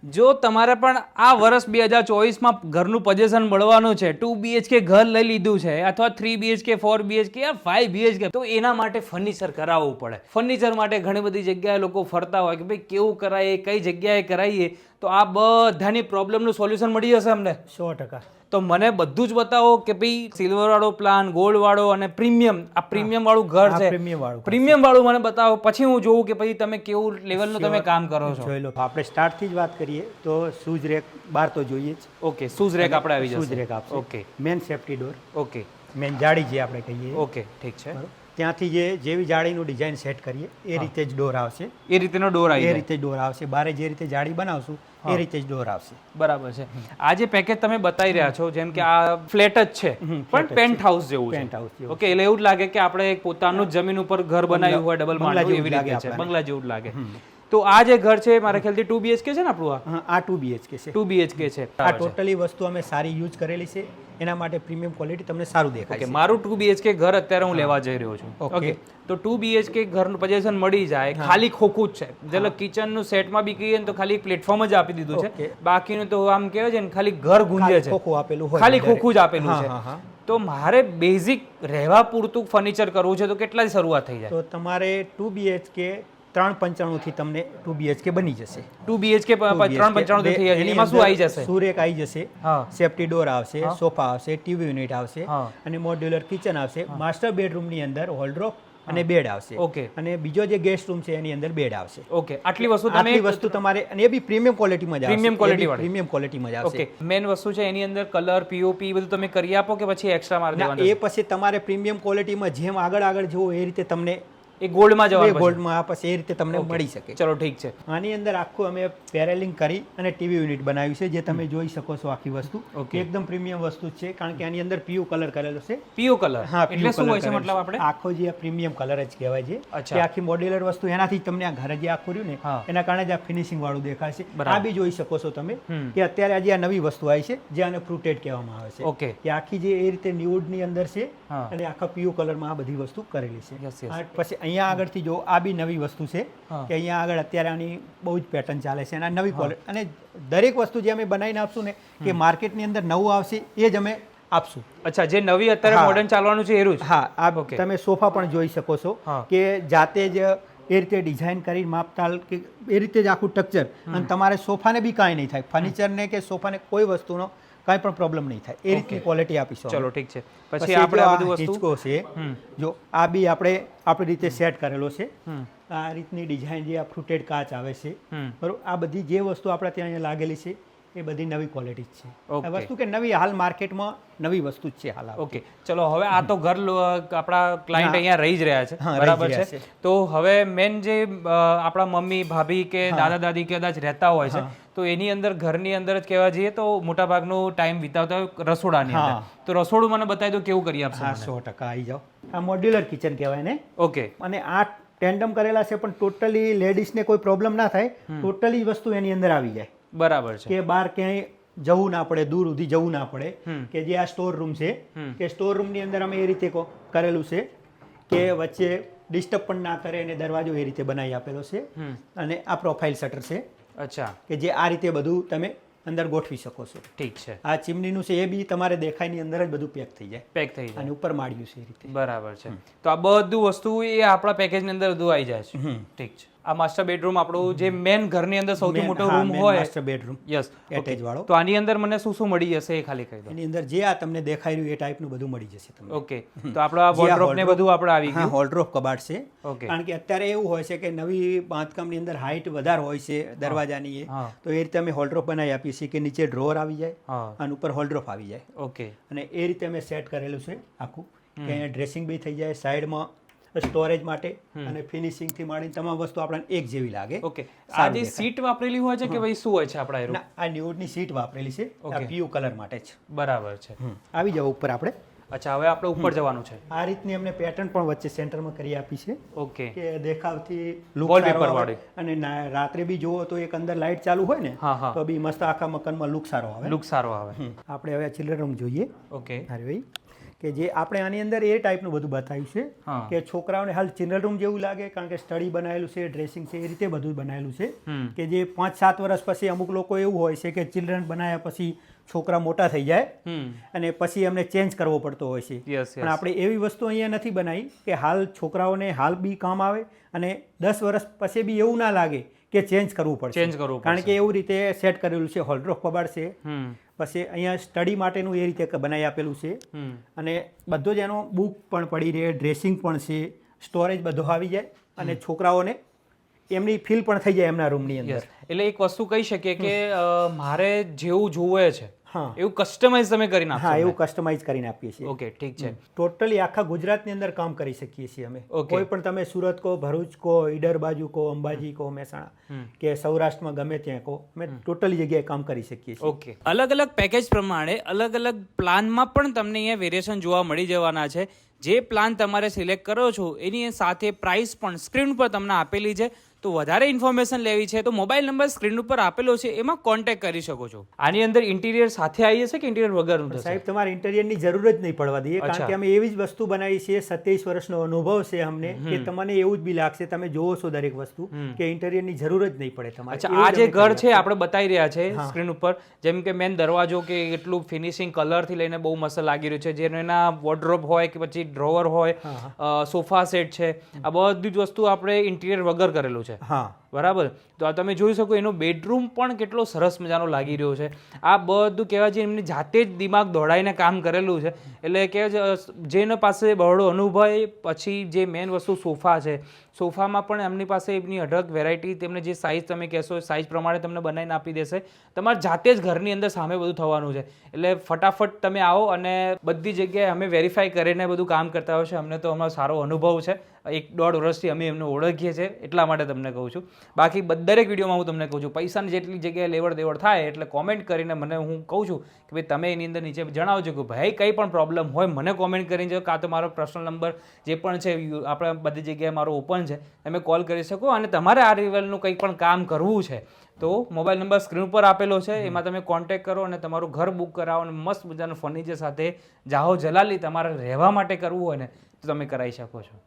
જો તમારે પણ આ વર્ષ 2024માં ઘરનું પોઝિશન મળવાનું છે, 2 BHK ઘર લઈ લીધું છે અથવા 3 BHK 4 BHK યા 5 BHK, તો એના માટે ફર્નિચર કરાવવું પડે. ફર્નિચર માટે ઘણી બધી જગ્યાએ લોકો ફરતા હોય કે ભાઈ કેવું કરાય, કઈ જગ્યાએ કરાવીએ, તો આ બધાની પ્રોબ્લેમનું સોલ્યુશન મળી જશે અમને 100%. તો મને બધું જ બતાવો કે ભાઈ સિલ્વર વાળો પ્લાન, ગોલ્ડ વાળો અને પ્રીમિયમ, આ પ્રીમિયમ વાળું ઘર છે, પ્રીમિયમ વાળું મને બતાવો, પછી હું જોઉં કે ભાઈ તમે કેવું લેવલનું તમે કામ કરો છો. જોઈ લો, આપણે સ્ટાર્ટથી જ વાત કરીએ તો શૂઝ રેક બહાર તો જોઈએ જ. ઓકે, શૂઝ રેક આપણે આવી જશે. શૂઝ રેક આપશે. Okay, main safety door, okay, main જાળી જે આપણે કહીએ. ઓકે, ઠીક છે. ત્યાંથી જેવી જાળીનું ડિઝાઇન સેટ કરીએ એ રીતે જ ડોર આવશે. એ રીતેનો ડોર આવી એ રીતે ડોર આવશે. બારે જે રીતે જાળી બનાવશું એ રીતે જ ડોર આવશે. બરાબર છે. આ જે પેકેજ તમે બતાવી રહ્યા છો, જેમ કે આ ફ્લેટ જ છે પણ પેન્ટ હાઉસ જેવું છે. પેન્ટ હાઉસ જેવું. ઓકે, એટલે એવું જ લાગે કે આપણે એક પોતાનું જ જમીન ઉપર ઘર બનાવ્યું હોય, ડબલ માળનું, એવી રીતે છે, બંગલા જેવું જ લાગે. તો આ જે ઘર છે મારા ખ્યાલથી 2 BHK છે ને આપણું? આ 2 BHK છે. 2 BHK છે. આ ટોટલી વસ્તુ અમે સારી યુઝ કરેલી છે, એના માટે પ્રીમિયમ ક્વોલિટી તમને સારું દેખાય કે છે. મારું 2 BHK ઘર અત્યારે હું લેવા જઈ રહ્યો છું. ઓકે, તો 2 BHK ઘરનું પોઝિશન મળી જાય, ખાલી ખોખું જ છે. એટલે કિચનનું સેટમાં બી કહીએ ને તો ખાલી પ્લેટફોર્મ જ આપી દીધું છે, બાકીનું તો આમ કહેવાય છે ને ખાલી ઘર ગુંજે છે, ખોખું આપેલું હોય, ખાલી ખોખું જ આપેલું છે. તો મારે બેઝિક રહેવા પૂરતું ફર્નિચર કરવું છે તો કેટલાથી શરૂઆત થઈ જાય? તો તમારે 2 BHK 395 થી તમને 2 BHK બની જશે. 2 BHK 395 થઈ જાય. એમાં શું આવી જશે? સુરેક આવી જશે, સેફ્ટી ડોર આવશે, સોફા આવશે, ટીવી યુનિટ આવશે અને મોડ્યુલર કિચન આવશે. માસ્ટર બેડરૂમ ની અંદર હોલ્ડ્રોપ અને બેડ આવશે. ઓકે, અને બીજો જે ગેસ્ટ રૂમ છે એની અંદર બેડ આવશે. ઓકે, આટલી વસ્તુ તમારે, અને એ બી પ્રીમિયમ ક્વોલિટીમાં જ આવશે. પ્રીમિયમ ક્વોલિટીમાં જ આવશે. ઓકે, મેન વસ્તુ છે એની અંદર કલર, પીઓપી બધું તમે કરી આપો કે પછી એક્સ્ટ્રા મારી દેવાનું? એ પછી તમારે પ્રીમિયમ ક્વોલિટીમાં જેમ આગળ જુઓ એ રીતે તમને એ ગોલ્ડમાં જવાનું, ગોલ્ડમાં પછી એ રીતે તમને મળી શકે. ચલો ઠીક છે. આની અંદર આખું અમે પેરેલિંગ કરી અને ટીવી યુનિટ બનાવ્યું છે, જે તમે જોઈ શકો છો. આખી વસ્તુ એકદમ પ્રીમિયમ વસ્તુ છે, કારણ કે આની અંદર પીયુ કલર કરેલો છે. પીયુ કલર? હા, એટલે શું હોય છે મતલબ? આપણે આખો જે પ્રીમિયમ કલર જ કહેવાય છે. કે આખી મોડ્યુલર વસ્તુ, એનાથી તમને આ ઘરે જે આખું રહ્યું ને એના કારણે જ આ ફિનિશિંગ વાળું દેખાય છે. આ બી જોઈ શકો છો તમે કે અત્યારે આજે આ નવી વસ્તુ આવી છે જે આને ફ્રુટેડ કહેવામાં આવે છે. ઓકે, કે આખી જે એ રીતે ન્યુડ ની અંદર છે અને આખા પીયુ કલરમાં આ બધી વસ્તુ કરેલી છે. પછી અહીંયા આગળથી જો આ બી નવી વસ્તુ છે કે અહીંયા આગળ અત્યારે આની બહુ જ પેટર્ન ચાલે છે અને આ નવી ક્વોલિટી. અને દરેક વસ્તુ જે અમે બનાવીને આપશું ને કે માર્કેટની અંદર નવું આવશે એ જ અમે આપશું. અચ્છા, જે નવી અત્યારે મોડર્ન ચાલવાનું છે એરું જ? હા, આ તમે સોફા પણ જોઈ શકો છો કે જાતે જ એ રીતે ડિઝાઇન કરી માપતાલ કે એ રીતે જ આખું સ્ટ્રક્ચર. અને તમારે સોફાને બી કાંઈ નહીં થાય, ફર્નિચરને કે સોફાને કોઈ વસ્તુનો કાંઈ પણ પ્રોબ્લેમ નહીં થાય, એ રીતની ક્વોલિટી આપીશું. ચલો ઠીક છે. પછી આપણે આ બધું વસ્તુ છે, જો આ બી આપણે આપણી રીતે સેટ કરેલો છે. આ રીતની ડિઝાઇન જે આ ફ્રુટેડ કાચ આવે છે, બરોબર. આ બધી જે વસ્તુ આપણે ત્યાં અહીંયા લાગેલી છે એ બધી નવી ક્વોલિટી છે. આ વસ્તુ કે નવી હાલ માર્કેટમાં નવી વસ્તુ જ છે હાલ. ઓકે, ચલો હવે આ તો ઘર આપણા ક્લાયન્ટ અહીંયા રહી જ રહ્યા છે, બરાબર છે. તો હવે મેન જે આપણા મમ્મી, ભાભી કે દાદા દાદી કદાચ રહેતા હોય છે, તો એની અંદર ઘરની અંદર જ કહેવા જઈએ તો મોટા ભાગનો ટાઈમ વિતાવતા હોય રસોડાની અંદર. તો રસોડું મને બતાવી દો કેવું કરી આપશો? 100% આવી જાઓ. આ મોડ્યુલર કિચન કહેવાય ને. ઓકે, અને આ ટેન્ડમ કરેલા છે, પણ ટોટલી લેડીઝને કોઈ પ્રોબ્લેમ ના થાય, ટોટલી વસ્તુ એની અંદર આવી જાય. બરાબર છે. કે બહાર ક્યાંય જવું ના પડે, દૂર સુધી જવું ના પડે. કે જે આ સ્ટોર રૂમ છે કે સ્ટોર રૂમ ની અંદર અમે એ રીતે કરેલું છે કે વચ્ચે ડિસ્ટર્બ પણ ના કરે અને દરવાજો એ રીતે બનાવી આપેલો છે. અને આ પ્રોફાઇલ શટર છે. અચ્છા, કે જે આ રીતે બધું તમે અંદર ગોઠવી શકો છો. ઠીક છે. આ ચીમનીનું છે, એ બી તમારે દેખાયની અંદર જ બધું પેક થઈ જાય. પેક થઈ જાય અને ઉપર માળ્યું છે એ રીતે. બરાબર છે. તો આ બધું વસ્તુ એ આપણા પેકેજની અંદર બધું આવી જાય છે. ઠીક છે. આ માસ્ટર બેડરૂમ આપણું જે મેન ઘરની અંદર સૌથી મોટો રૂમ હોય, માસ્ટર બેડરૂમ, યસ, એટેચ વાળો. તો આની અંદર મને શું શું મળી જશે એ ખાલી કહી દો. એની અંદર જે આ તમને દેખાઈ રહ્યું એ ટાઈપનું બધું મળી જશે તમને. ઓકે, તો આપણો આ વોર્ડરોબ ને બધું આપણે આવી ગયું. વોર્ડરોબ કબાટ છે. ઓકે, કારણ કે અત્યારે એવું હોય છે કે નવી બાંધકામની અંદર હાઈટ વધારે હોય છે દરવાજાની, તો એ રીતે અમે હોલ્ડરોબ બનાવી આપીએ છીએ કે નીચે ડ્રોવર આવી જાય અને ઉપર હોલ્ડરોબ આવી જાય. ઓકે, અને એ રીતે અમે સેટ કરેલું છે આખું કે અહીંયા ડ્રેસિંગ બી થઈ જાય, સાઈડમાં સ્ટોરેજ માટે અને ફિનિશિંગ થી માંડીને તમામ વસ્તુ આપણને એક જેવી લાગે. ઓકે, આ જે સીટ વાપરેલી હોય છે કે ભાઈ શું હોય છે આપણા? આ ન્યુડની સીટ વાપરેલી છે, આ પીયુ કલર માટે જ. બરાબર છે. આવી જાવ ઉપર આપણે. અચ્છા, હવે આપણે ઉપર જવાનું છે. આ રીતની અમને પેટર્ન પણ વચ્ચે સેન્ટરમાં કરી આપી છે. ઓકે, કે દેખાવથી વોલપેપર વાળી. અને રાત્રે બી જોવો તો એક અંદર લાઇટ ચાલુ હોય ને તો બી મસ્ત આખા મકાનમાં લુક સારો આવે. લુક સારો આવે. આપણે હવે ચિલ્ડ્રન રૂમ જોઈએ. ઓકે, અરે ભાઈ, કે જે આપણે આની અંદર એ ટાઈપનું બધું બતાવ્યું છે હા. કે છોકરાઓને હાલ ચિલ્ડ્રન રૂમ જેવું લાગે, કારણ કે સ્ટડી બનાવેલું છે, ડ્રેસિંગ છે, એ રીતે બધું બનાવેલું છે કે જે 5-7 વર્ષ પછી અમુક લોકો એવું હોય છે કે ચિલ્ડ્રન બનાવ્યા પછી છોકરા મોટા થઈ જાય અને પછી એમને ચેન્જ કરવો પડતો હોય છે. પણ આપણે એવી વસ્તુ અહીંયા નથી બનાવી કે હાલ છોકરાઓને હાલ બી કામ આવે અને 10 વર્ષ પછી બી એવું ના લાગે કે ચેન્જ કરવું પડશે, કારણ કે એવું રીતે સેટ કરેલું છે. હોલ્ડર ઓફ કબાડ છે, પછી અહીંયા સ્ટડી માટેનું એ રીતે બનાવી આપેલું છે અને બધો જ એનો બુક પણ પડી રહે, ડ્રેસિંગ પણ છે, સ્ટોરેજ બધો આવી જાય અને છોકરાઓને એમની ફીલ પણ થઈ જાય એમના રૂમની અંદર. એટલે એક વસ્તુ કહી શકીએ કે મારે જેવું જોવે છે હા, એવું કસ્ટમાઇઝ તમે કરી નાખો. હા, એવું કસ્ટમાઇઝ કરીને આપીએ છીએ. ઓકે, ઠીક છે. ટોટલી આખા ગુજરાતની અંદર કામ કરી શકીએ છીએ અમે. કોઈ પણ તમે સુરત કહો, ભરૂચ કહો, ઈડર બાજુ કહો, અંબાજી કહો, મહેસાણા કે સૌરાષ્ટ્રમાં ગમે ત્યાં કહો, અમે ટોટલી જગ્યાએ કામ કરી શકીએ છીએ. ઓકે, અલગ અલગ પેકેજ પ્રમાણે અલગ અલગ પ્લાનમાં પણ તમને અહીંયા વેરિએશન જોવા મળી જવાના છે. જે પ્લાન તમારે સિલેક્ટ કરો છો એની સાથે પ્રાઇસ પણ સ્ક્રીન પર તમને આપેલી છે. તો વધારે ઇન્ફોર્મેશન લેવી છે તો મોબાઈલ નંબર સ્ક્રીન ઉપર આપેલો છે, એમાં કોન્ટેક્ટ કરી શકો છો. આની અંદર ઇન્ટિરિયર સાથે આવી જશે કે ઇન્ટિરિયર વગરનું થશે? સાહેબ, તમારે ઇન્ટિરિયરની જરૂર જ નહીં પડવા દઈએ, કારણ કે અમે એવી જ વસ્તુ બનાવી છે. 27 વર્ષનો અનુભવ છે અમને, કે તમને એવું જ બી લાગશે, તમે જોવો છો દરેક વસ્તુ, કે ઇન્ટિરિયરની જરૂર જ નહીં પડે તમારે. અચ્છા, આ જે ઘર છે આપણે બતાવી રહ્યા છે સ્ક્રીન ઉપર, જેમ કે મેન દરવાજો કે એટલું ફિનિશિંગ કલરથી લઈને બહુ મસ્ત લાગી રહ્યું છે. જેનો એના વોર્ડરોબ હોય કે પછી ડ્રોવર હોય, સોફા સેટ છે, આ બધી જ વસ્તુ આપણે ઇન્ટિરિયર વગર કરેલું છે. હા, બરાબર. તો આ તમે જોઈ શકો, એનો બેડરૂમ પણ કેટલો સરસ મજાનો લાગી રહ્યો છે. આ બધું કહેવાય છે એમની જાતે જ દિમાગ દોડાઈને કામ કરેલું છે. એટલે કે જેના પાસે બહોળો અનુભવ, પછી જે મેઇન વસ્તુ સોફા છે, સોફામાં પણ એમની પાસે એમની અઢળક વેરાયટી, તેમને જે સાઇઝ તમે કહેશો સાઇઝ પ્રમાણે તમને બનાવીને આપી દેશે. તમારે જાતે જ ઘરની અંદર સામે બધું થવાનું છે. એટલે ફટાફટ તમે આવો અને બધી જગ્યાએ અમે વેરીફાઈ કરીને બધું કામ કરતા હોય છે. અમને તો અમારો સારો અનુભવ છે, 1-1.5 વર્ષથી અમે એમને ઓળખીએ છીએ, એટલા માટે તમને કહું છું. બાકી દરેક વિડીયોમાં હું તમને કહું છું, પૈસાની જેટલી જગ્યાએ લેવડ દેવડ થાય એટલે કોમેન્ટ કરીને મને હું કહું છું કે ભાઈ તમે એની અંદર નીચે જણાવજો કે ભાઈ કંઈ પણ પ્રોબ્લેમ હોય મને કોમેન્ટ કરીને, કાં તો મારો પર્સનલ નંબર જે પણ છે આપણે બધી જગ્યાએ મારો ઓપન છે, તમે કોલ કરી શકો. અને તમારે આ લેવલનું કંઈ પણ કામ કરવું છે તો મોબાઈલ નંબર સ્ક્રીન પર આપેલો છે, એમાં તમે કોન્ટેક્ટ કરો અને તમારું ઘર બુક કરાવો અને મસ્ત મજાનું ફર્નિચર સાથે જાહો જલાલી તમારે રહેવા માટે કરવું હોય ને તો તમે કરાવી શકો છો.